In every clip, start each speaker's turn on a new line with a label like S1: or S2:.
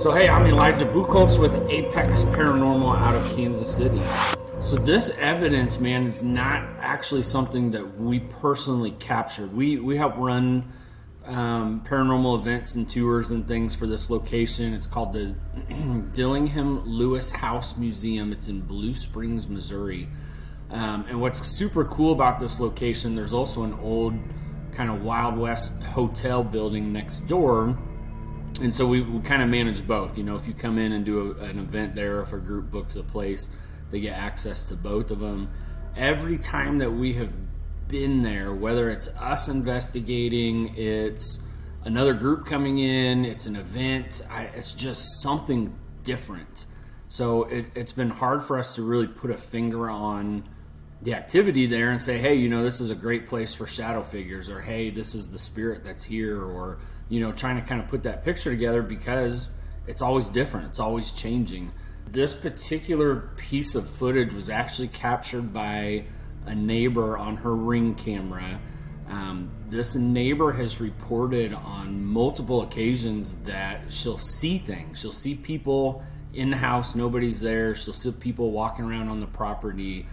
S1: So hey, I'm Elijah Buchholz with APEX Paranormal out of Kansas City. So this evidence, man, is not actually something that we personally captured. We help run paranormal events and tours and things for this location. It's called the Dillingham Lewis House Museum. It's in Blue Springs, Missouri. And what's super cool about this location, there's also an old kind of Wild West hotel building next door. And so we kind of manage both. You know, if you come in and do an event there, if a group books a place, they get access to both of them. Every time that we have been there, whether it's us investigating, it's another group coming in, it's an event, it's just something different. So it's been hard for us to really put a finger on the activity there and say, hey, you know, this is a great place for shadow figures, or hey, this is the spirit that's here, or, you know, trying to kind of put that picture together because it's always different, it's always changing. This particular piece of footage was actually captured by a neighbor on her Ring camera. This neighbor has reported on multiple occasions that she'll see things. She'll see people in the house, nobody's there. She'll see people walking around on the property.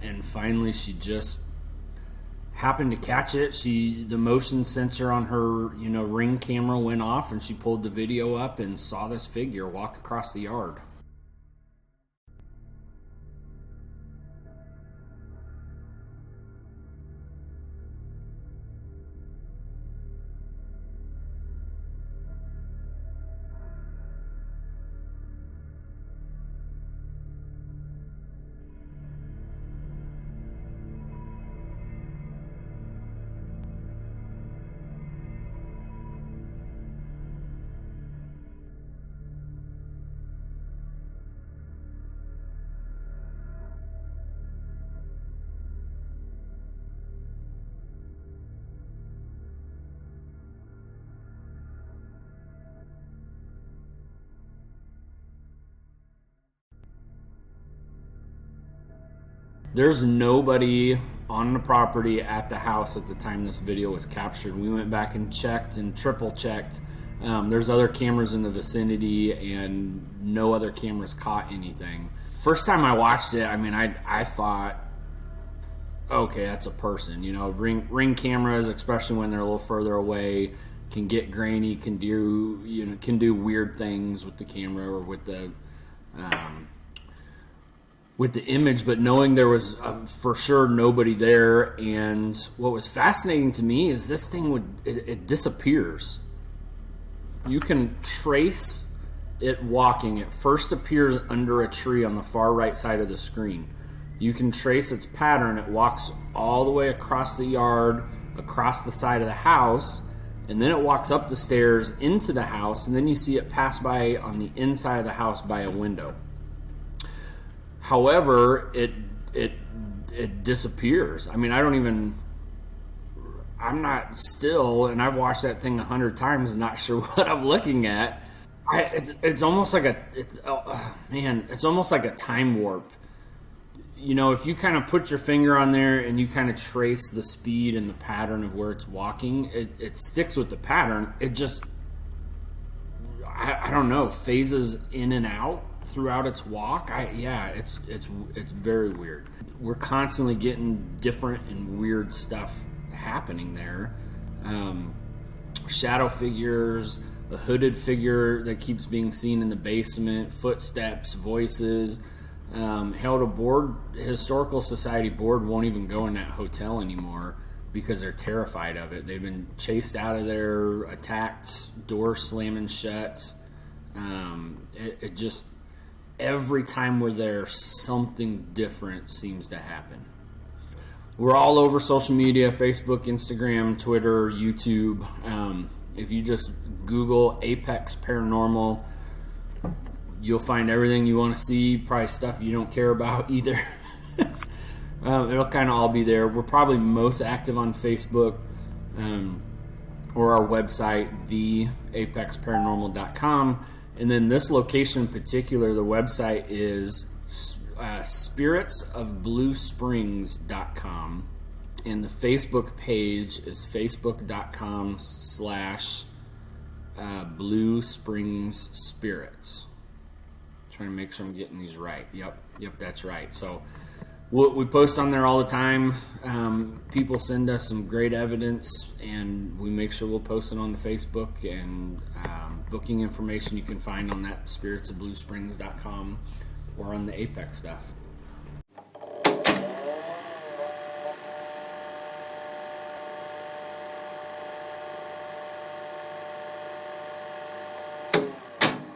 S1: And finally she just happened to catch it. The motion sensor on her, Ring camera went off, and she pulled the video up and saw this figure walk across the yard. There's nobody on the property at the house at the time this video was captured. We went back and checked and triple checked. There's other cameras in the vicinity, and no other cameras caught anything. First time I watched it, I thought, okay, that's a person. Ring cameras, especially when they're a little further away, can get grainy, can do weird things with the camera or with the image, but knowing there was for sure nobody there. And what was fascinating to me is this thing it disappears. You can trace it walking. It first appears under a tree on the far right side of the screen. You can trace its pattern. It walks all the way across the yard, across the side of the house, and then it walks up the stairs into the house, and then you see it pass by on the inside of the house by a window. However, it disappears. I'm not still, and I've watched that thing 100 times and not sure what I'm looking at. It's almost like it's almost like a time warp. If you kind of put your finger on there and you kind of trace the speed and the pattern of where it's walking, it sticks with the pattern. It just, I don't know, phases in and out throughout its walk. It's very weird. We're constantly getting different and weird stuff happening there. Shadow figures, a hooded figure that keeps being seen in the basement, footsteps, voices. Held a board, Historical Society board won't even go in that hotel anymore because they're terrified of it. They've been chased out of there, attacked, door slamming shut. It just, every time we're there, something different seems to happen. We're all over social media: Facebook, Instagram, Twitter, YouTube. If you just Google APEX Paranormal, you'll find everything you want to see, probably stuff you don't care about either. It'll kind of all be there. We're probably most active on Facebook, or our website, theapexparanormal.com. And then this location in particular, the website is spiritsofbluesprings.com. And the Facebook page is facebook.com/ Blue Springs Spirits. Trying to make sure I'm getting these right. Yep, that's right. So we post on there all the time. People send us some great evidence, and we make sure we'll post it on the Facebook. And booking information you can find on that spiritsofbluesprings.com or on the Apex stuff.